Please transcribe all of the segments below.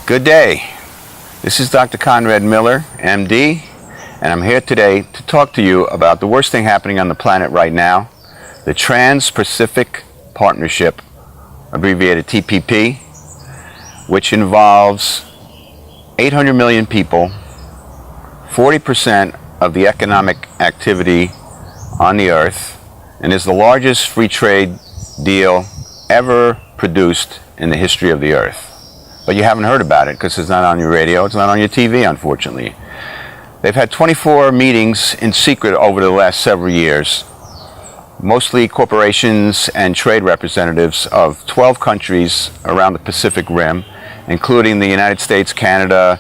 Good day. This is Dr. Conrad Miller, MD, and I'm here today to talk to you about the worst thing happening on the planet right now, the TransPacific Partnership, abbreviated TPP, which involves 800 million people, 40% of the economic activity on the earth, and is the largest free trade deal ever produced in the history of the earth. But you haven't heard about it because it's not on your radio, it's not on your TV, unfortunately. They've had 24 meetings in secret over the last several years, mostly corporations and trade representatives of 12 countries around the Pacific Rim, including the United States, Canada,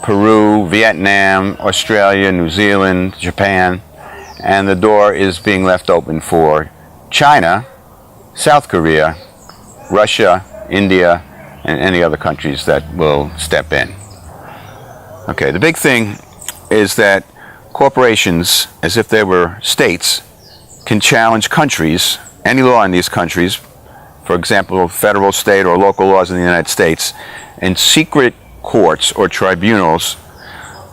Peru, Vietnam, Australia, New Zealand, Japan, and the door is being left open for China, South Korea, Russia, India, and any other countries that will step in. Okay, the big thing is that corporations, as if they were states, can challenge countries, any law in these countries, for example, federal, state, or local laws in the United States, in secret courts or tribunals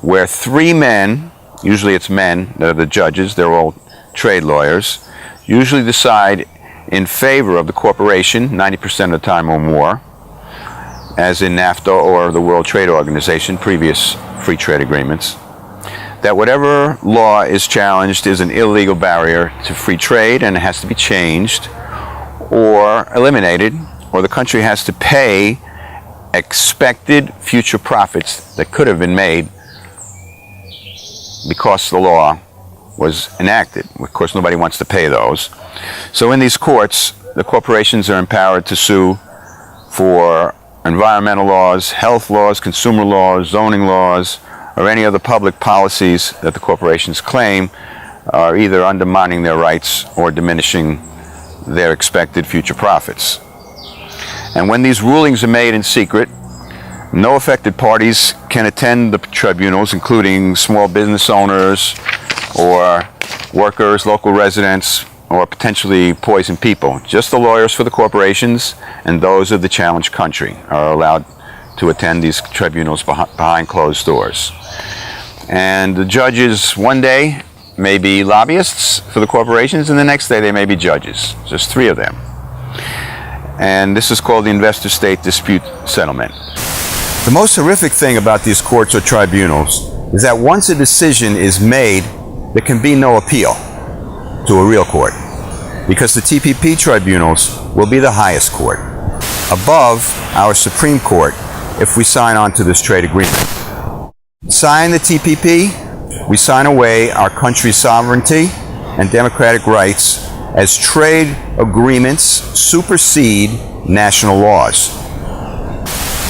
where three men, usually it's men that are the judges, they're all trade lawyers, usually decide in favor of the corporation 90% of the time or more, as in NAFTA or the World Trade Organization, previous free trade agreements, that whatever law is challenged is an illegal barrier to free trade and it has to be changed or eliminated, or the country has to pay expected future profits that could have been made because the law was enacted. Of course, nobody wants to pay those. So in these courts, the corporations are empowered to sue for environmental laws, health laws, consumer laws, zoning laws, or any other public policies that the corporations claim are either undermining their rights or diminishing their expected future profits. And when these rulings are made in secret, no affected parties can attend the tribunals, including small business owners or workers, local residents, or potentially poisoned people. Just the lawyers for the corporations and those of the challenged country are allowed to attend these tribunals behind closed doors. And the judges one day may be lobbyists for the corporations, and the next day they may be judges. Just three of them. And this is called the investor-state dispute settlement. The most horrific thing about these courts or tribunals is that once a decision is made, there can be no appeal to a real court, because the TPP tribunals will be the highest court, above our Supreme Court, if we sign on to this trade agreement. Sign the TPP, we sign away our country's sovereignty and democratic rights as trade agreements supersede national laws.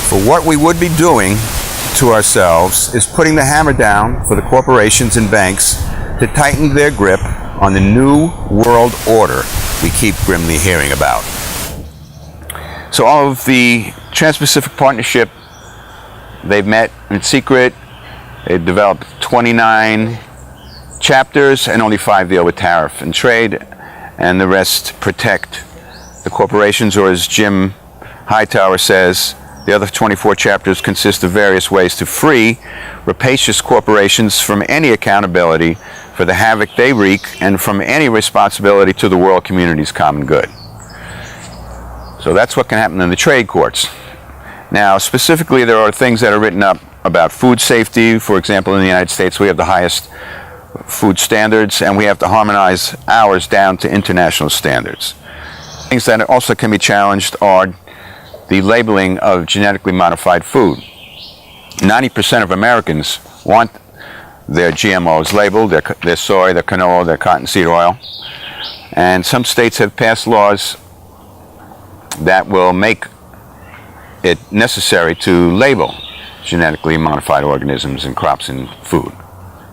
For what we would be doing to ourselves is putting the hammer down for the corporations and banks to tighten their grip on the new world order we keep grimly hearing about. So all of the Trans-Pacific Partnership, they've met in secret. They've developed 29 chapters, and only 5 deal with tariff and trade, and the rest protect the corporations, or as Jim Hightower says, the other 24 chapters consist of various ways to free rapacious corporations from any accountability for the havoc they wreak and from any responsibility to the world community's common good. So that's what can happen in the trade courts. Now, specifically, there are things that are written up about food safety. For example, in the United States, we have the highest food standards, and we have to harmonize ours down to international standards. Things that also can be challenged are the labeling of genetically modified food. 90% of Americans want their GMOs labeled, their soy, their canola, their cottonseed oil. And some states have passed laws that will make it necessary to label genetically modified organisms and crops and food.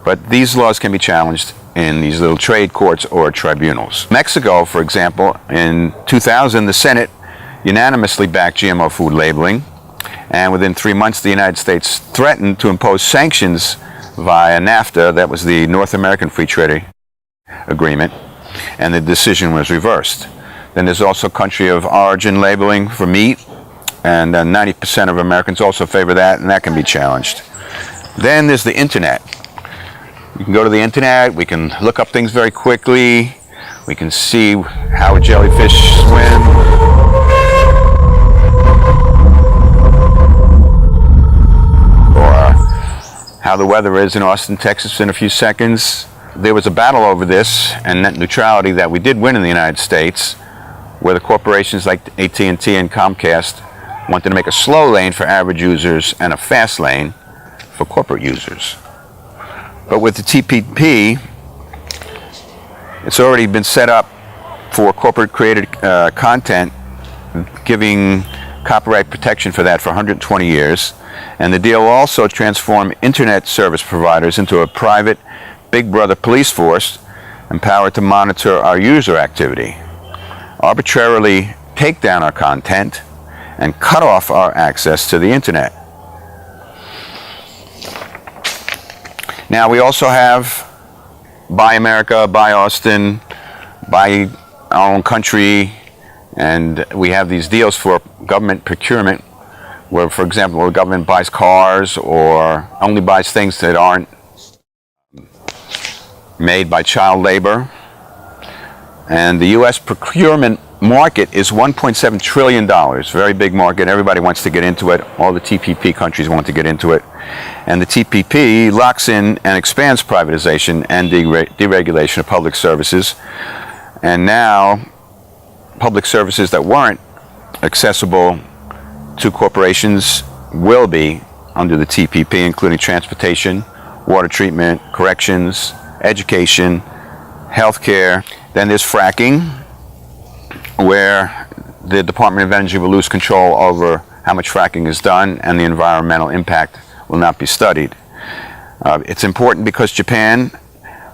But these laws can be challenged in these little trade courts or tribunals. Mexico, for example, in 2000, the Senate unanimously backed GMO food labeling, and within 3 months the United States threatened to impose sanctions via NAFTA, that was the North American Free Trade Agreement, and the decision was reversed. Then there's also country of origin labeling for meat, and 90% of Americans also favor that, and that can be challenged. Then there's the internet. You can go to the internet, we can look up things very quickly, we can see how a jellyfish swims, or how the weather is in Austin, Texas in a few seconds. There was a battle over this and net neutrality that we did win in the United States, where the corporations like AT&T and Comcast wanted to make a slow lane for average users and a fast lane for corporate users. But with the TPP, it's already been set up for corporate created content, giving copyright protection for that for 120 years. And the deal will also transform internet service providers into a private Big Brother police force empowered to monitor our user activity, arbitrarily take down our content, and cut off our access to the internet. Now we also have Buy America, Buy Austin, Buy Our Own Country, and we have these deals for government procurement where, for example, the government buys cars or only buys things that aren't made by child labor. And the U.S. procurement market is $1.7 trillion, very big market. Everybody wants to get into it. All the TPP countries want to get into it. And the TPP locks in and expands privatization and deregulation of public services. And now, public services that weren't accessible to corporations will be under the TPP, including transportation, water treatment, corrections, education, healthcare. Then there's fracking, where the Department of Energy will lose control over how much fracking is done, and the environmental impact will not be studied. It's important because Japan,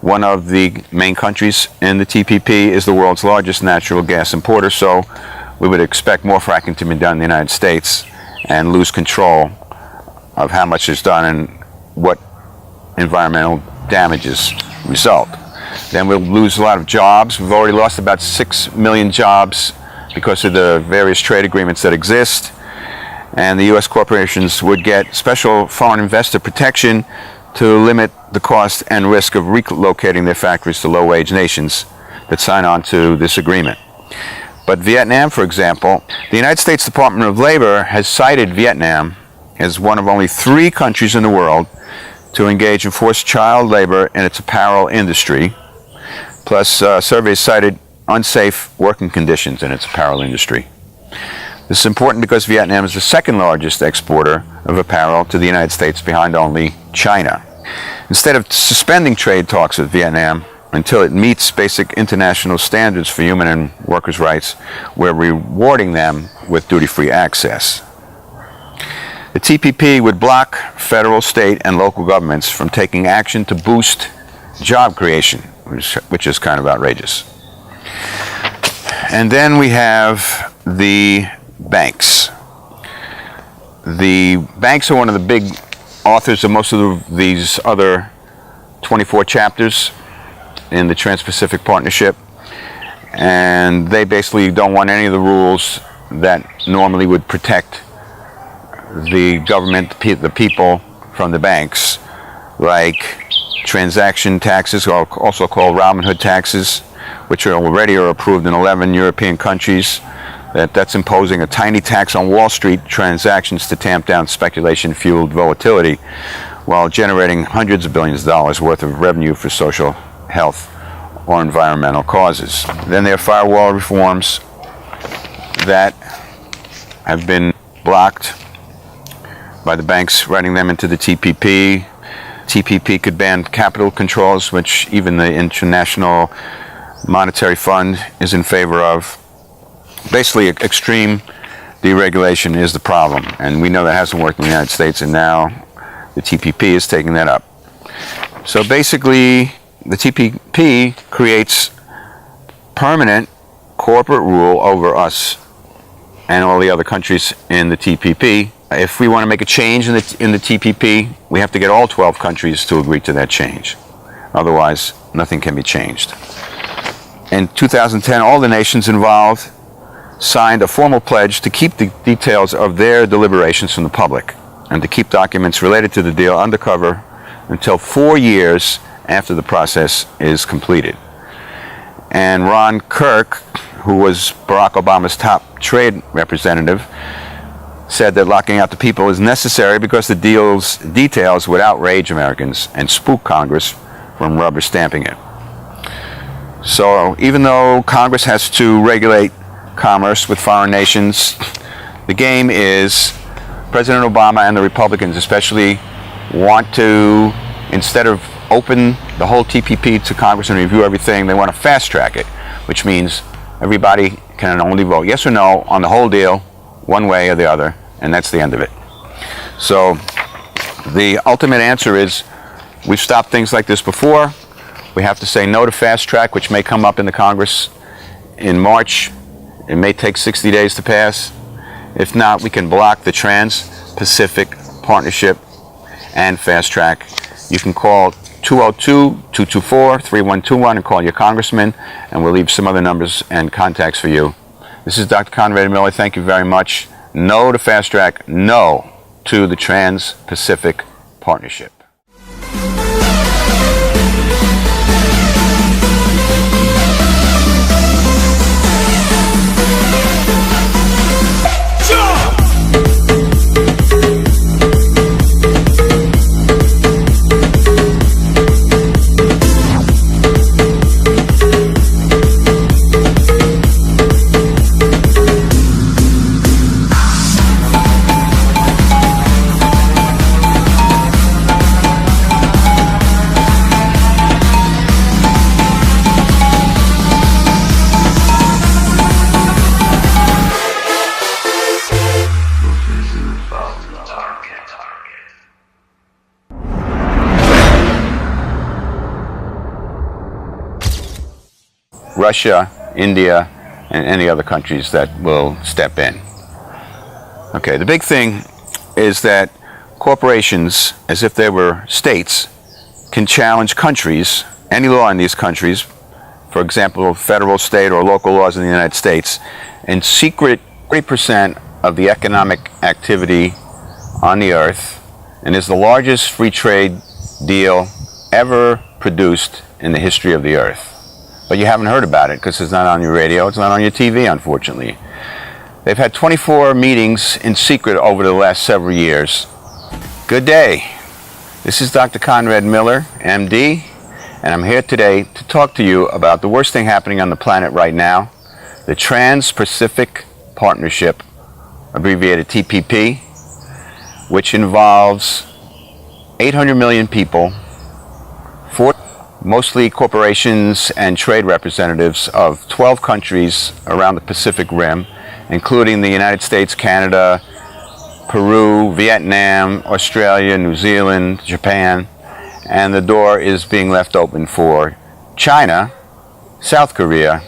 one of the main countries in the TPP, is the world's largest natural gas importer, so we would expect more fracking to be done in the United States and lose control of how much is done and what environmental damages result. Then we'll lose a lot of jobs. We've already lost about 6 million jobs because of the various trade agreements that exist. And the U.S. corporations would get special foreign investor protection to limit the cost and risk of relocating their factories to low-wage nations that sign on to this agreement. But Vietnam, for example, the United States Department of Labor has cited Vietnam as one of only 3 countries in the world to engage in forced child labor in its apparel industry. Plus, surveys cited unsafe working conditions in its apparel industry. This is important because Vietnam is the second largest exporter of apparel to the United States, behind only China. Instead of suspending trade talks with Vietnam until it meets basic international standards for human and workers' rights, we're rewarding them with duty-free access. The TPP would block federal, state, and local governments from taking action to boost job creation, which is kind of outrageous. And then we have the banks. The banks are one of the big authors of most of these other 24 chapters in the TransPacific Partnership, and they basically don't want any of the rules that normally would protect the government, the people, from the banks, like transaction taxes, or also called Robin Hood taxes, which are already approved in 11 European countries. That's imposing a tiny tax on Wall Street transactions to tamp down speculation-fueled volatility, while generating hundreds of billions of dollars worth of revenue for social, health, or environmental causes. Then there are firewall reforms that have been blocked by the banks writing them into the TPP. TPP could ban capital controls, which even the International Monetary Fund is in favor of. Basically, extreme deregulation is the problem, and we know that hasn't worked in the United States, and now the TPP is taking that up. So basically, the TPP creates permanent corporate rule over us and all the other countries in the TPP. If we want to make a change in the TPP, we have to get all 12 countries to agree to that change. Otherwise, nothing can be changed. In 2010, all the nations involved signed a formal pledge to keep the details of their deliberations from the public and to keep documents related to the deal undercover until 4 years after the process is completed. And Ron Kirk, who was Barack Obama's top trade representative, said that locking out the people is necessary because the deal's details would outrage Americans and spook Congress from rubber stamping it. So even though Congress has to regulate commerce with foreign nations, the game is President Obama and the Republicans especially want to, instead of open the whole TPP to Congress and review everything, they want to fast track it, which means everybody can only vote yes or no on the whole deal, one way or the other, and that's the end of it. So the ultimate answer is, we've stopped things like this before. We have to say no to fast track, which may come up in the Congress in March. It may take 60 days to pass. If not, we can block the Trans-Pacific Partnership and fast track. You can call 202-224-3121 and call your congressman, and we'll leave some other numbers and contacts for you. This is Dr. Conrad Miller. Thank you very much. No to fast track, no to the Trans-Pacific Partnership. Russia, India, and any other countries that will step in. Okay, the big thing is that corporations, as if they were states, can challenge countries, any law in these countries, for example, federal, state, or local laws in the United States, and secret 40% of the economic activity on the earth, and is the largest free trade deal ever produced in the history of the earth. But you haven't heard about it because it's not on your radio, it's not on your TV, unfortunately. They've had 24 meetings in secret over the last several years. Good day. This is Dr. Conrad Miller, MD, and I'm here today to talk to you about the worst thing happening on the planet right now, the Trans-Pacific Partnership, abbreviated TPP, which involves 800 million people, mostly corporations and trade representatives of 12 countries around the Pacific Rim, including the United States, Canada, Peru, Vietnam, Australia, New Zealand, Japan, and the door is being left open for China, South Korea,